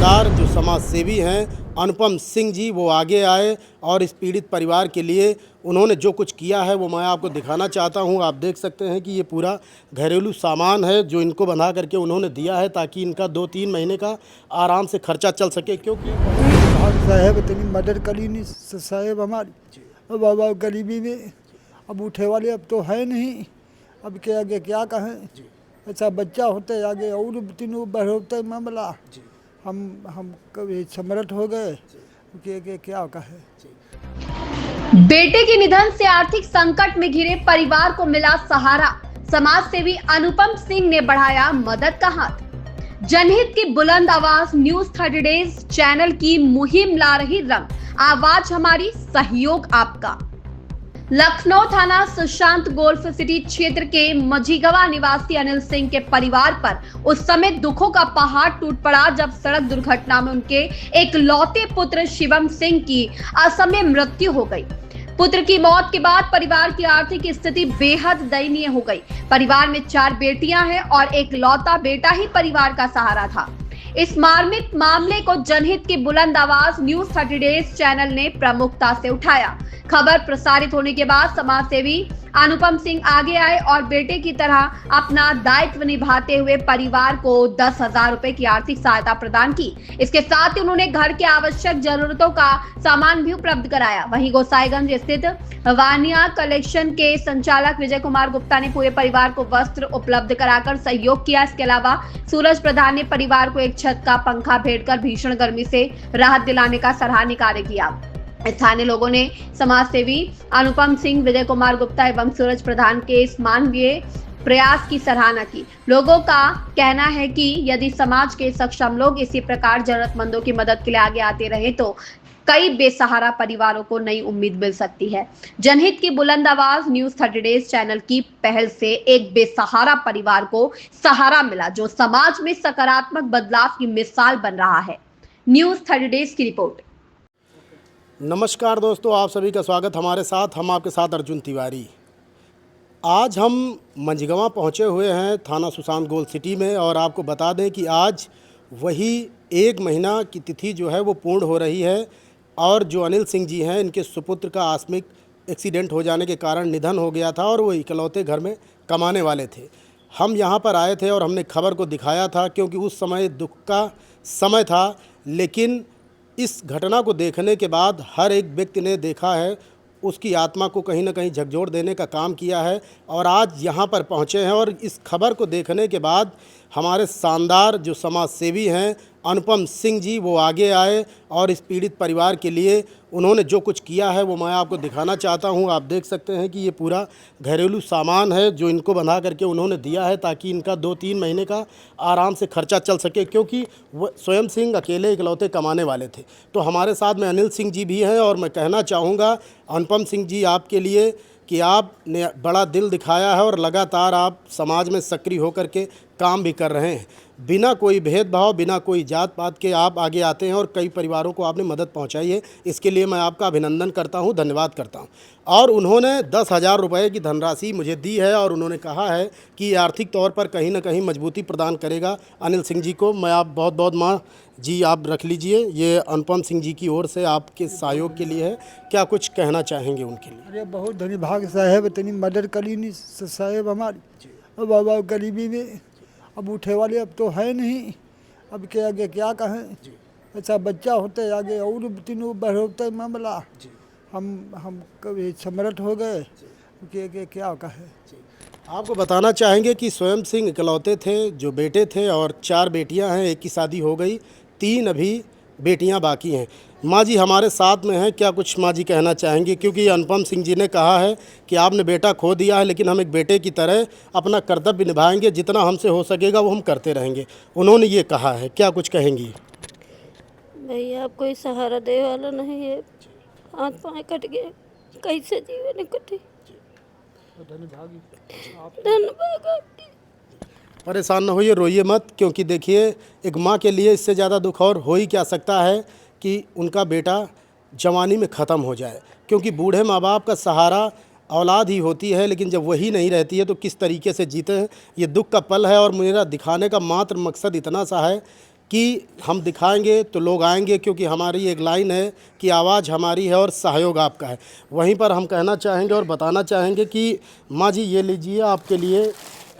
शानदार जो समाज सेवी हैं अनुपम सिंह जी वो आगे आए और इस पीड़ित परिवार के लिए उन्होंने जो कुछ किया है वो मैं आपको दिखाना चाहता हूं। आप देख सकते हैं कि ये पूरा घरेलू सामान है जो इनको बंधा करके उन्होंने दिया है ताकि इनका 2-3 महीने का आराम से खर्चा चल सके। क्योंकि साहब इतनी मदद करी नहीं साहब हमारी, बाबा गरीबी में अब उठे वाले अब तो है नहीं, अब के आगे क्या कहें। अच्छा बच्चा होते आगे और तीनों बढ़ोते मामला हम कभी समर्थ हो गए के क्या कहे। बेटे के निधन से आर्थिक संकट में घिरे परिवार को मिला सहारा। समाज सेवी अनुपम सिंह ने बढ़ाया मदद का हाथ। जनहित की बुलंद आवाज न्यूज 30 डेज चैनल की मुहिम ला रही रंग, आवाज हमारी, सहयोग आपका। लखनऊ थाना सुशांत गोल्फ सिटी क्षेत्र के मझीगवा निवासी अनिल सिंह के परिवार पर उस समय दुखों का पहाड़ टूट पड़ा जब सड़क दुर्घटना में उनके एक लौते पुत्र शिवम सिंह की असमय मृत्यु हो गई। पुत्र की मौत के बाद परिवार की आर्थिक स्थिति बेहद दयनीय हो गई। परिवार में 4 बेटियां हैं और एक लौता बेटा ही परिवार का सहारा था। इस मार्मिक मामले को जनहित की बुलंद आवाज न्यूज 30 डेज चैनल ने प्रमुखता से उठाया। खबर प्रसारित होने के बाद समाज सेवी अनुपम सिंह आगे आए और बेटे की तरह अपना दायित्व निभाते हुए परिवार को 10,000 रुपए की आर्थिक सहायता प्रदान की। इसके साथ ही उन्होंने घर के आवश्यक जरूरतों का सामान भी उपलब्ध कराया। वहीं गोसाईगंज स्थित वानिया कलेक्शन के संचालक विजय कुमार गुप्ता ने पूरे परिवार को वस्त्र उपलब्ध कराकर सहयोग किया। इसके अलावा सूरज प्रधान ने परिवार को एक छत का पंखा भेंट कर भीषण गर्मी से राहत दिलाने का सराहनीय कार्य किया। स्थानीय लोगों ने समाज सेवी अनुपम सिंह, विजय कुमार गुप्ता एवं सूरज प्रधान के इस मानवीय प्रयास की सराहना की। लोगों का कहना है कि यदि समाज के सक्षम लोग इसी प्रकार जरूरतमंदों की मदद के लिए आगे आते रहे तो कई बेसहारा परिवारों को नई उम्मीद मिल सकती है। जनहित की बुलंद आवाज न्यूज 30 डेज चैनल की पहल से एक बेसहारा परिवार को सहारा मिला जो समाज में सकारात्मक बदलाव की मिसाल बन रहा है। न्यूज 30 डेज की रिपोर्ट। नमस्कार दोस्तों, आप सभी का स्वागत हमारे साथ। हम आपके साथ अर्जुन तिवारी। आज हम मंझगवा पहुंचे हुए हैं थाना सुशांत गोल्फ सिटी में और आपको बता दें कि आज वही 1 महीना की तिथि जो है वो पूर्ण हो रही है और जो अनिल सिंह जी हैं इनके सुपुत्र का आकस्मिक एक्सीडेंट हो जाने के कारण निधन हो गया था और वो इकलौते घर में कमाने वाले थे। हम यहाँ पर आए थे और हमने खबर को दिखाया था क्योंकि उस समय दुख का समय था, लेकिन इस घटना को देखने के बाद हर एक व्यक्ति ने देखा है, उसकी आत्मा को कहीं ना कहीं झकझोर देने का काम किया है और आज यहाँ पर पहुँचे हैं। और इस खबर को देखने के बाद हमारे शानदार जो समाज सेवी हैं अनुपम सिंह जी वो आगे आए और इस पीड़ित परिवार के लिए उन्होंने जो कुछ किया है वो मैं आपको दिखाना चाहता हूँ। आप देख सकते हैं कि ये पूरा घरेलू सामान है जो इनको बंधा करके उन्होंने दिया है ताकि इनका 2-3 महीने का आराम से खर्चा चल सके, क्योंकि वो स्वयं सिंह अकेले इकलौते कमाने वाले थे। तो हमारे साथ में अनिल सिंह जी भी हैं और मैं कहना चाहूँगा अनुपम सिंह जी आपके लिए कि आपने बड़ा दिल दिखाया है और लगातार आप समाज में सक्रिय होकर के काम भी कर रहे हैं। बिना कोई भेदभाव, बिना कोई जात पात के आप आगे आते हैं और कई परिवारों को आपने मदद पहुंचाई है। इसके लिए मैं आपका अभिनंदन करता हूं, धन्यवाद करता हूं। और उन्होंने 10,000 रुपये की धनराशि मुझे दी है और उन्होंने कहा है कि आर्थिक तौर पर कहीं ना कहीं मजबूती प्रदान करेगा अनिल सिंह जी को। मैं आप बहुत बहुत माँ जी आप रख लीजिए, ये अनुपम सिंह जी की ओर से आपके सहयोग के लिए है। क्या कुछ कहना चाहेंगे उनके लिए? अरे बहुत धन्यवाद साहब, इतनी मदद करी नहीं साहब हमारी, बाबा गरीबी में अब उठे वाले अब तो है नहीं, अब के आगे क्या कहें। अच्छा बच्चा होते आगे और तीनों बढ़ोते मामला हम कभी समर्थ हो गए के क्या कहे। आपको बताना चाहेंगे कि स्वयं सिंह इकलौते थे, जो बेटे थे और 4 बेटियां हैं। एक की शादी हो गई, 3 अभी बेटियां बाकी हैं। माँ जी हमारे साथ में हैं, क्या कुछ माँ जी कहना चाहेंगे? क्योंकि अनुपम सिंह जी ने कहा है कि आपने बेटा खो दिया है लेकिन हम एक बेटे की तरह अपना कर्तव्य निभाएंगे, जितना हमसे हो सकेगा वो हम करते रहेंगे, उन्होंने ये कहा है। क्या कुछ कहेंगी? भैया अब कोई सहारा दे वाला नहीं है, हाथ पाँव कट गए, कैसे जीवन कटे। धन्यवाद। परेशान न होइए, रोइए मत, क्योंकि देखिए एक माँ के लिए इससे ज़्यादा दुख और हो ही क्या सकता है कि उनका बेटा जवानी में ख़त्म हो जाए। क्योंकि बूढ़े माँ बाप का सहारा औलाद ही होती है, लेकिन जब वही नहीं रहती है तो किस तरीके से जीते हैं। ये दुख का पल है और मेरा दिखाने का मात्र मकसद इतना सा है कि हम दिखाएंगे तो लोग आएंगे, क्योंकि हमारी एक लाइन है कि आवाज़ हमारी है और सहयोग आपका है। वहीं पर हम कहना चाहेंगे और बताना चाहेंगे कि माँ जी ये लीजिए आपके लिए।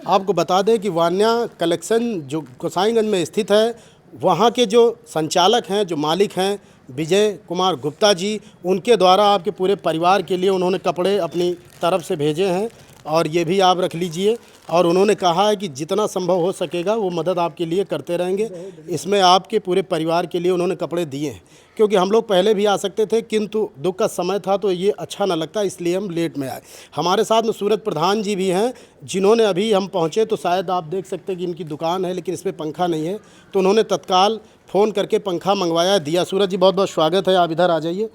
आपको बता दें कि वान्या कलेक्शन जो गोसाईगंज में स्थित है, वहाँ के जो संचालक हैं, जो मालिक हैं विजय कुमार गुप्ता जी, उनके द्वारा आपके पूरे परिवार के लिए उन्होंने कपड़े अपनी तरफ से भेजे हैं, और ये भी आप रख लीजिए। और उन्होंने कहा है कि जितना संभव हो सकेगा वो मदद आपके लिए करते रहेंगे। इसमें आपके पूरे परिवार के लिए उन्होंने कपड़े दिए हैं, क्योंकि हम लोग पहले भी आ सकते थे किंतु दुख का समय था तो ये अच्छा ना लगता, इसलिए हम लेट में आए। हमारे साथ में सूरज प्रधान जी भी हैं, जिन्होंने अभी हम पहुँचे तो शायद आप देख सकते हैं कि इनकी दुकान है, लेकिन इसमें पंखा नहीं है, तो उन्होंने तत्काल फ़ोन करके पंखा मंगवाया दिया। सूरज जी बहुत बहुत स्वागत है, आप इधर आ जाइए,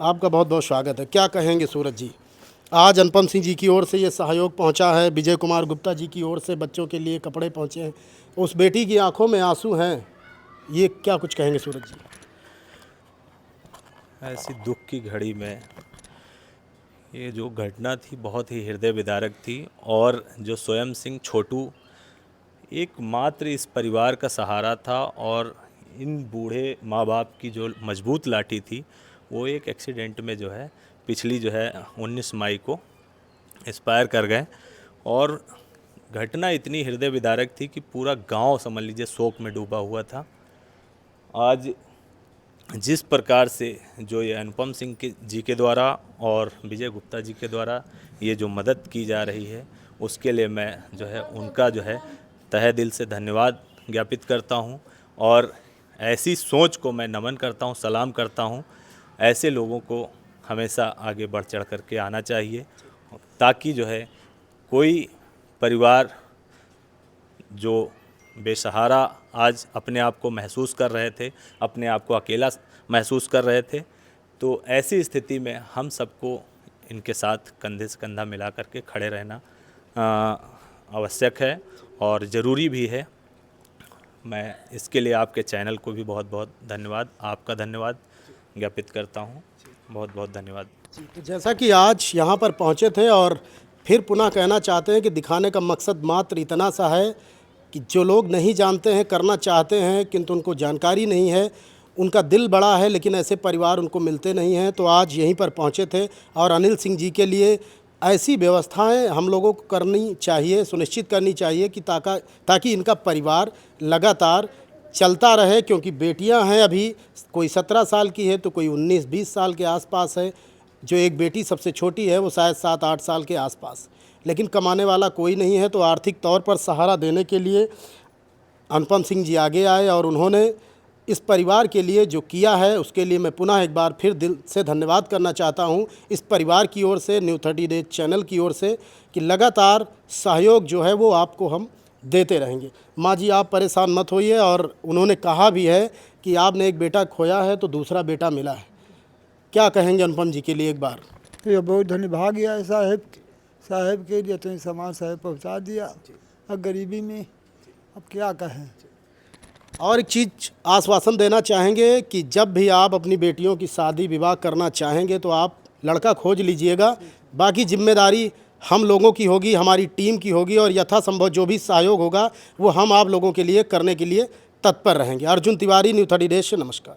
आपका बहुत बहुत स्वागत है। क्या कहेंगे सूरज जी, आज अनुपम सिंह जी की ओर से ये सहयोग पहुंचा है, विजय कुमार गुप्ता जी की ओर से बच्चों के लिए कपड़े पहुंचे हैं, उस बेटी की आंखों में आंसू हैं, ये क्या कुछ कहेंगे सूरज जी? ऐसी दुख की घड़ी में ये जो घटना थी बहुत ही हृदय विदारक थी, और जो स्वयं सिंह छोटू एकमात्र इस परिवार का सहारा था, और इन बूढ़े माँ बाप की जो मजबूत लाठी थी वो एक एक्सीडेंट में जो है पिछली जो है 19 मई को एक्सपायर कर गए। और घटना इतनी हृदय विदारक थी कि पूरा गांव समझ लीजिए शोक में डूबा हुआ था। आज जिस प्रकार से जो ये अनुपम सिंह जी के द्वारा और विजय गुप्ता जी के द्वारा ये जो मदद की जा रही है, उसके लिए मैं जो है उनका जो है तहे दिल से धन्यवाद ज्ञापित करता हूं, और ऐसी सोच को मैं नमन करता हूं, सलाम करता हूं। ऐसे लोगों को हमेशा आगे बढ़ चढ़ करके आना चाहिए, ताकि जो है कोई परिवार जो बेसहारा आज अपने आप को महसूस कर रहे थे, अपने आप को अकेला महसूस कर रहे थे, तो ऐसी स्थिति में हम सबको इनके साथ कंधे से कंधा मिला करके खड़े रहना आवश्यक है और ज़रूरी भी है। मैं इसके लिए आपके चैनल को भी बहुत बहुत धन्यवाद, आपका धन्यवाद ज्ञापित करता हूँ। बहुत बहुत धन्यवाद। तो जैसा कि आज यहाँ पर पहुँचे थे और फिर पुनः कहना चाहते हैं कि दिखाने का मकसद मात्र इतना सा है कि जो लोग नहीं जानते हैं, करना चाहते हैं किंतु उनको जानकारी नहीं है, उनका दिल बड़ा है लेकिन ऐसे परिवार उनको मिलते नहीं हैं, तो आज यहीं पर पहुँचे थे। और अनिल सिंह जी के लिए ऐसी व्यवस्थाएं हम लोगों को करनी चाहिए, सुनिश्चित करनी चाहिए कि ताकि इनका परिवार लगातार चलता रहे, क्योंकि बेटियां हैं, अभी कोई 17 साल की है तो कोई 19-20 साल के आसपास है, जो एक बेटी सबसे छोटी है वो शायद 7-8 साल के आसपास, लेकिन कमाने वाला कोई नहीं है। तो आर्थिक तौर पर सहारा देने के लिए अनुपम सिंह जी आगे आए और उन्होंने इस परिवार के लिए जो किया है उसके लिए मैं पुनः एक बार फिर दिल से धन्यवाद करना चाहता हूं इस परिवार की ओर से, न्यू 30 डेज चैनल की ओर से, कि लगातार सहयोग जो है वो आपको हम देते रहेंगे। माँ जी आप परेशान मत होइए, और उन्होंने कहा भी है कि आपने एक बेटा खोया है तो दूसरा बेटा मिला है। क्या कहेंगे अनुपम जी के लिए एक बार? तो ये बहुत धन्यभाग्य है साहब के लिए, तो सामान साहब पहुँचा दिया, अब गरीबी में अब क्या कहें। और एक चीज़ आश्वासन देना चाहेंगे कि जब भी आप अपनी बेटियों की शादी विवाह करना चाहेंगे तो आप लड़का खोज लीजिएगा, बाकी जिम्मेदारी हम लोगों की होगी, हमारी टीम की होगी, और यथासंभव जो भी सहयोग होगा वो हम आप लोगों के लिए करने के लिए तत्पर रहेंगे। अर्जुन तिवारी, न्यू 30 डेज से नमस्कार।